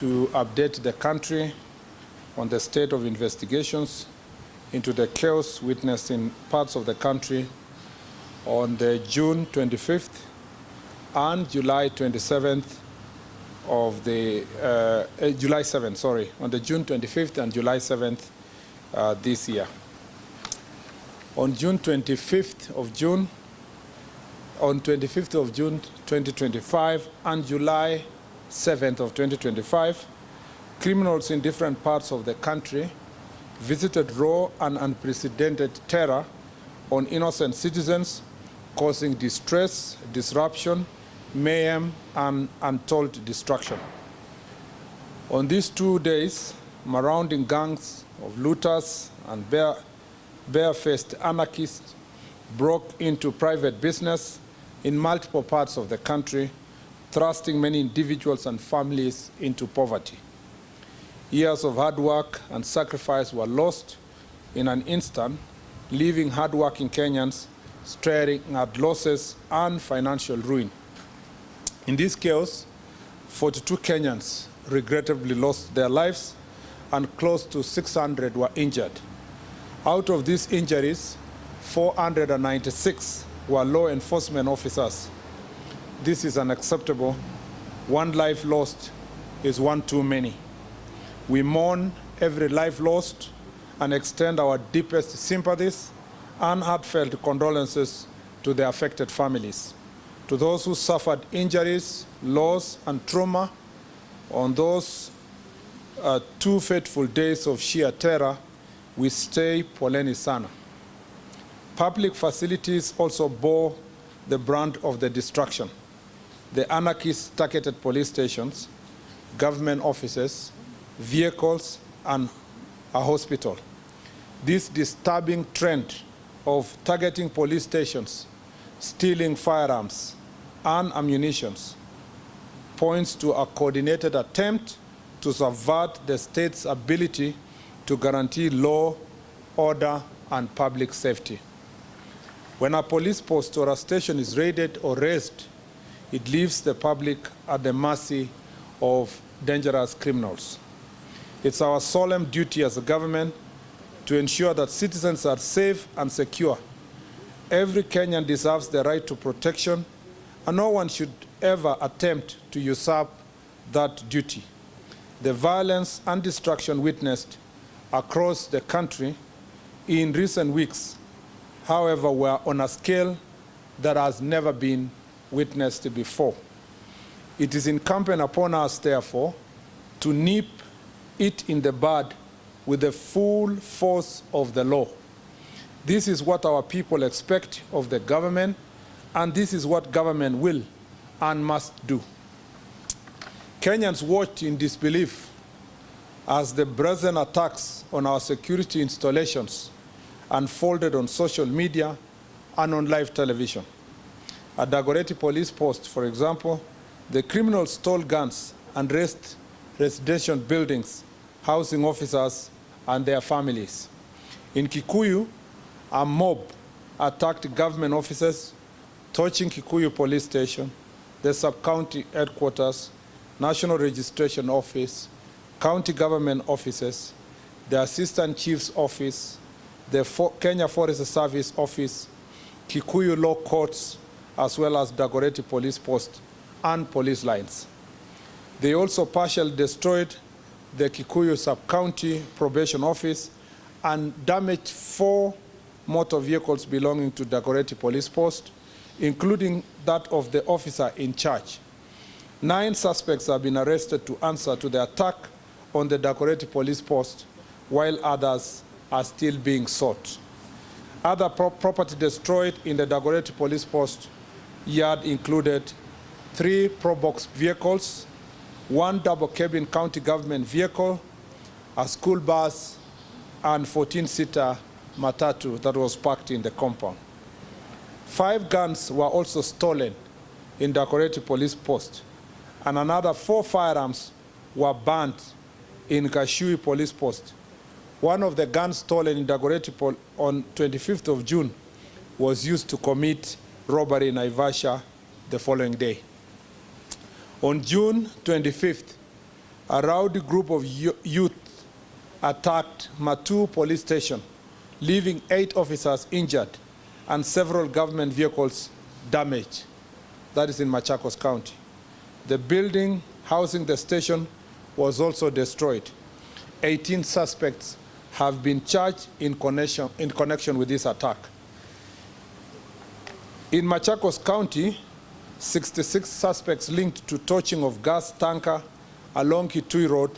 to update the country on the state of investigations into the chaos witnessed in parts of the country on the June 25th and July 27th of the July 7th, sorry, on the June 25th and July 7th this year. On 25th of June 2025 and July 7th of 2025, criminals in different parts of the country visited raw and unprecedented terror on innocent citizens, causing distress, disruption, mayhem, and untold destruction. On these 2 days, marauding gangs of looters and barefaced anarchists broke into private business in multiple parts of the country, thrusting many individuals and families into poverty. Years of hard work and sacrifice were lost in an instant, leaving hard-working Kenyans staring at losses and financial ruin. In this chaos, 42 Kenyans regrettably lost their lives and close to 600 were injured. Out of these injuries, 496 were law enforcement officers. This is unacceptable. One life lost is one too many. We mourn every life lost and extend our deepest sympathies and heartfelt condolences to the affected families. To those who suffered injuries, loss, and trauma on those 2 fateful days of sheer terror, we say poleni sana. Public facilities also bore the brunt of the destruction. The anarchists targeted police stations, government offices, vehicles, and a hospital. This disturbing trend of targeting police stations, stealing firearms and ammunition points to a coordinated attempt to subvert the state's ability to guarantee law, order, and public safety. When a police post or a station is raided or razed, it leaves the public at the mercy of dangerous criminals. It's our solemn duty as a government to ensure that citizens are safe and secure. Every Kenyan deserves the right to protection, and no one should ever attempt to usurp that duty. The violence and destruction witnessed across the country in recent weeks, however, were on a scale that has never been witnessed before. It is incumbent upon us, therefore, to nip it in the bud with the full force of the law. This is what our people expect of the government, and this is what government will and must do. Kenyans watched in disbelief as the brazen attacks on our security installations unfolded on social media and on live television. At Dagoretti police post, for example, the criminals stole guns and razed residential buildings, housing officers and their families. In Kikuyu, a mob attacked government offices, torching Kikuyu police station, the sub-county headquarters, National Registration Office, county government offices, the Assistant Chief's Office, the Kenya Forest Service Office, Kikuyu Law Courts, as well as Dagoretti Police Post and police lines. They also partially destroyed the Kikuyu Sub-County Probation Office and damaged 4 motor vehicles belonging to Dagoretti Police Post, including that of the officer in charge. 9 suspects have been arrested to answer to the attack on the Dagoretti Police Post, while others are still being sought. Other property destroyed in the Dagoretti Police Post yard included 3 Probox vehicles, 1 double-cabin county government vehicle, a school bus, and 14-seater matatu that was parked in the compound. 5 guns were also stolen in Dagoretti Police Post, and another 4 firearms were burnt in Kashui Police Post. One of the guns stolen in Dagoretti on 25th of June was used to commit robbery in Naivasha the following day. On June 25th, a rowdy group of youth attacked Matu police station, leaving 8 officers injured and several government vehicles damaged. That is in Machakos County. The building housing the station was also destroyed. 18 suspects have been charged in connection with this attack. In Machakos County, 66 suspects linked to torching of gas tanker along Kitui Road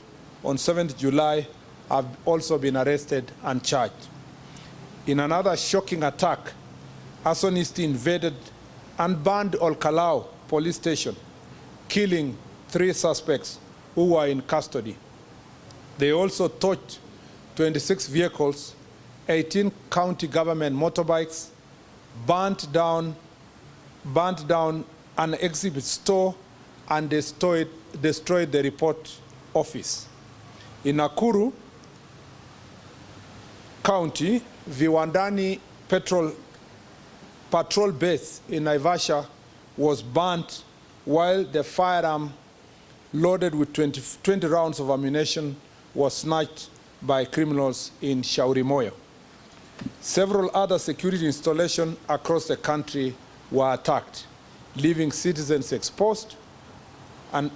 on 7th July have also been arrested and charged. In another shocking attack, arsonists invaded and burned Olkalau police station, killing 3 suspects who were in custody. They also torched 26 vehicles, 18 county government motorbikes, burnt down an exhibit store, and destroyed the report office. In Nakuru County, Viwandani patrol base in Naivasha was burnt while the firearm loaded with 20 rounds of ammunition was snatched by criminals in Shauri Moyo. Several other security installations across the country were attacked, leaving citizens exposed, and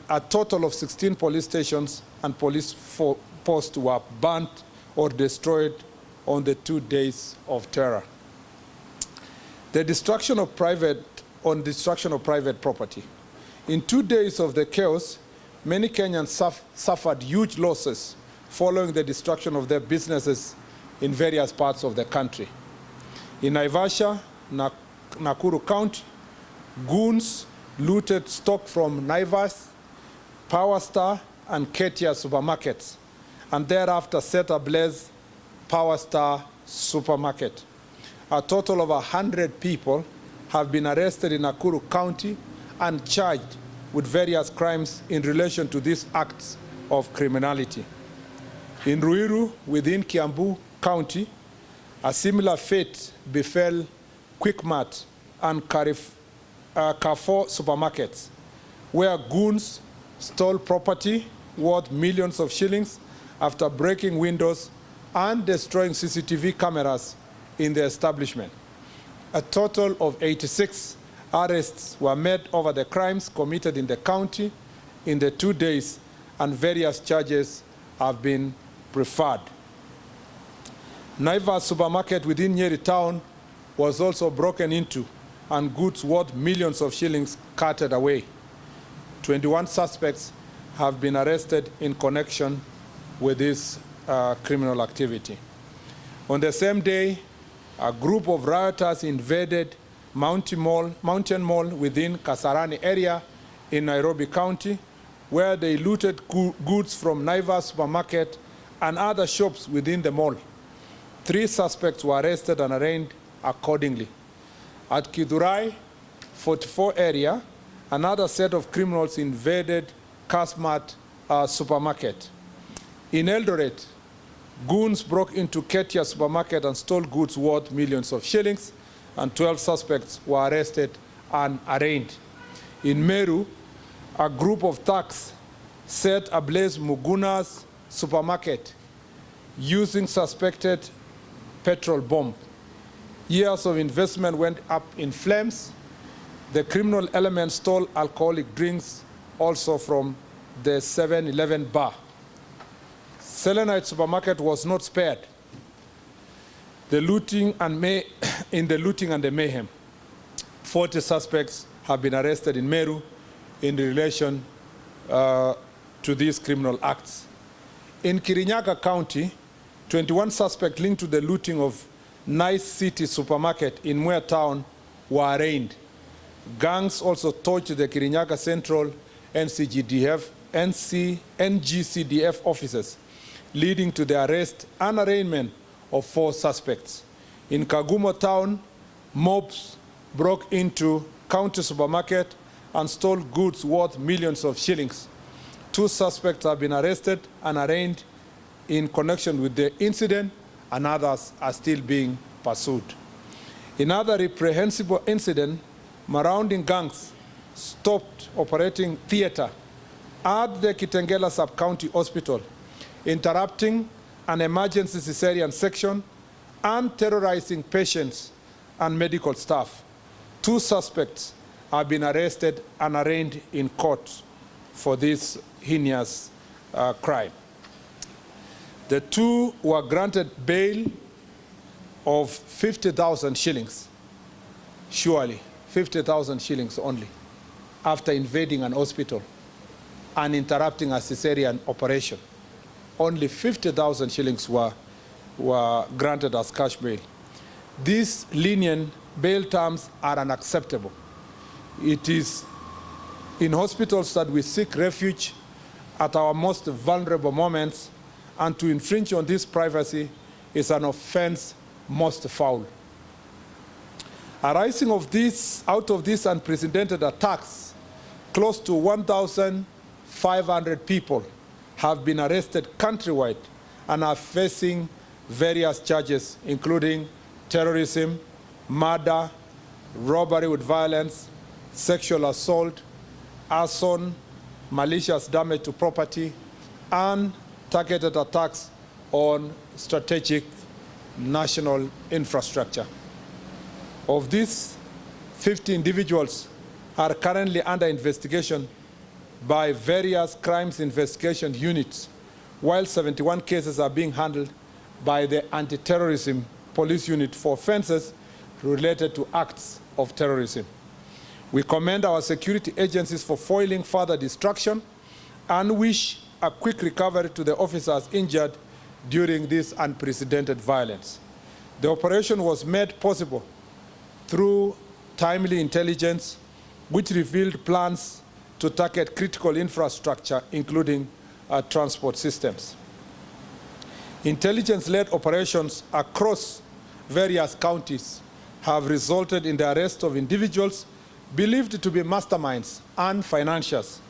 a total of 16 police stations and police posts were burnt or destroyed on the 2 days of terror. The destruction of private property. In 2 days of the chaos, many Kenyans suffered huge losses following the destruction of their businesses in various parts of the country. In Naivasha, Nakuru County, goons looted stock from Naivas, Power Star, and Ketia supermarkets, and thereafter set ablaze Power Star supermarket. A total of 100 people have been arrested in Nakuru County and charged with various crimes in relation to these acts of criminality. In Ruiru, within Kiambu County, a similar fate befell Quickmart and Carrefour supermarkets, where goons stole property worth millions of shillings after breaking windows and destroying CCTV cameras in the establishment. A total of 86 arrests were made over the crimes committed in the county in the 2 days, and various charges have been preferred. Naivas supermarket within Nyeri town was also broken into and goods worth millions of shillings carted away. 21 suspects have been arrested in connection with this criminal activity. On the same day, a group of rioters invaded Mountain Mall within Kasarani area in Nairobi County, where they looted goods from Naivas supermarket and other shops within the mall. 3 suspects were arrested and arraigned accordingly. At Kidurai 44 area, another set of criminals invaded Kasmart supermarket. In Eldoret, goons broke into Ketia supermarket and stole goods worth millions of shillings, and 12 suspects were arrested and arraigned. In Meru, a group of thugs set ablaze Muguna's supermarket using suspected petrol bomb. Years of investment went up in flames. The criminal element stole alcoholic drinks also from the 7-Eleven bar. Selenite supermarket was not spared in the looting and the mayhem. 40 suspects have been arrested in Meru in relation to these criminal acts. In Kirinyaga County, 21 suspects linked to the looting of Nice City supermarket in Mwea town were arraigned. Gangs also torched the Kirinyaga Central NGCDF offices, leading to the arrest and arraignment of 4 suspects. In Kagumo town, mobs broke into county supermarket and stole goods worth millions of shillings. 2 suspects have been arrested and arraigned in connection with the incident, and others are still being pursued. In other reprehensible incident, marauding gangs stopped operating theater at the Kitengela Sub-County Hospital, interrupting an emergency cesarean section and terrorizing patients and medical staff. 2 suspects have been arrested and arraigned in court for this heinous crime. The 2 were granted bail of 50,000 shillings, surely 50,000 shillings only, after invading an hospital and interrupting a cesarean operation. Only 50,000 shillings were granted as cash bail. These lenient bail terms are unacceptable. It is in hospitals that we seek refuge at our most vulnerable moments, and to infringe on this privacy is an offense most foul. Arising out of these unprecedented attacks, close to 1,500 people have been arrested countrywide and are facing various charges, including terrorism, murder, robbery with violence, sexual assault, arson, malicious damage to property, and targeted attacks on strategic national infrastructure. Of these, 50 individuals are currently under investigation by various crimes investigation units, while 71 cases are being handled by the anti-terrorism police unit for offenses related to acts of terrorism. We commend our security agencies for foiling further destruction and wish a quick recovery to the officers injured during this unprecedented violence. The operation was made possible through timely intelligence, which revealed plans to target critical infrastructure, including transport systems. Intelligence-led operations across various counties have resulted in the arrest of individuals believed to be masterminds and financiers,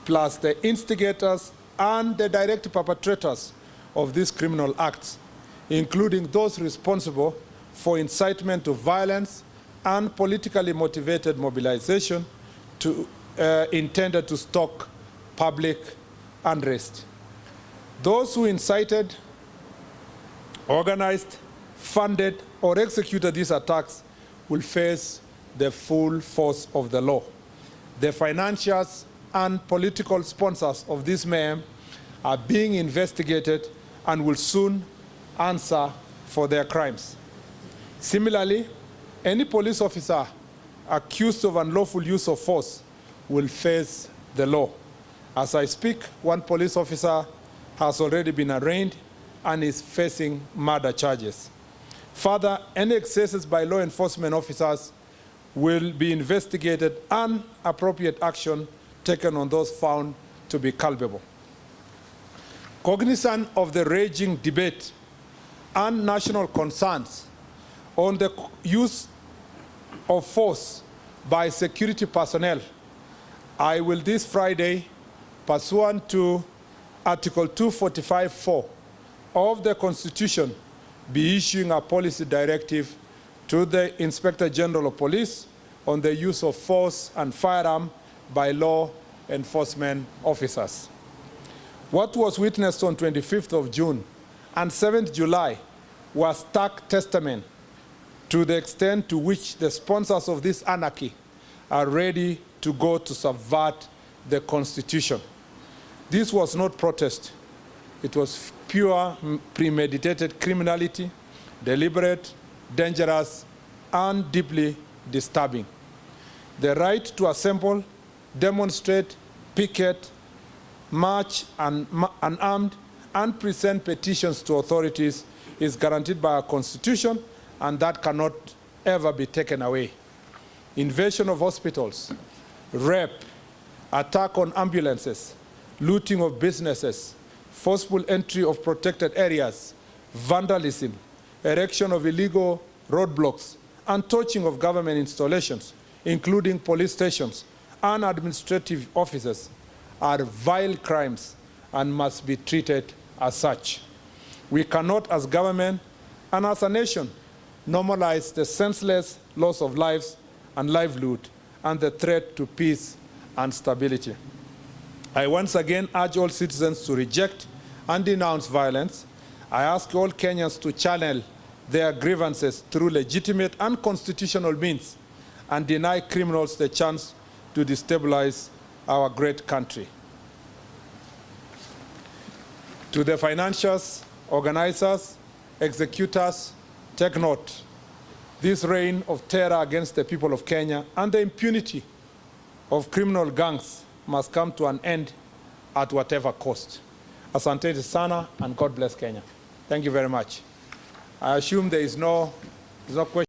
plus the instigators and the direct perpetrators of these criminal acts, including those responsible for incitement to violence and politically motivated mobilization intended to stoke public unrest. Those who incited, organized, funded, or executed these attacks will face the full force of the law. The financiers and political sponsors of this mayhem are being investigated and will soon answer for their crimes. Similarly, any police officer accused of unlawful use of force will face the law. As I speak, 1 police officer has already been arraigned and is facing murder charges. Further, any excesses by law enforcement officers will be investigated and appropriate action taken on those found to be culpable. Cognizant of the raging debate and national concerns on the use of force by security personnel, I will this Friday, pursuant to Article 245(4) of the Constitution, be issuing a policy directive to the Inspector General of Police on the use of force and firearm by law enforcement officers. What was witnessed on 25th of June and 7th July was stark testament to the extent to which the sponsors of this anarchy are ready to go to subvert the Constitution. This was not protest. It was pure premeditated criminality, deliberate, dangerous, and deeply disturbing. The right to assemble, demonstrate, picket, march unarmed, and present petitions to authorities is guaranteed by our Constitution, and that cannot ever be taken away. Invasion of hospitals, rape, attack on ambulances, looting of businesses, forceful entry of protected areas, vandalism, erection of illegal roadblocks, and torching of government installations, including police stations and administrative offices, are vile crimes and must be treated as such. We cannot, as government and as a nation, normalize the senseless loss of lives and livelihood and the threat to peace and stability. I once again urge all citizens to reject and denounce violence. I ask all Kenyans to channel their grievances through legitimate and constitutional means and deny criminals the chance to destabilize our great country. To the financiers, organizers, executors, take note. This reign of terror against the people of Kenya and the impunity of criminal gangs must come to an end at whatever cost. Asante sana, and God bless Kenya. Thank you very much. I assume there is no question.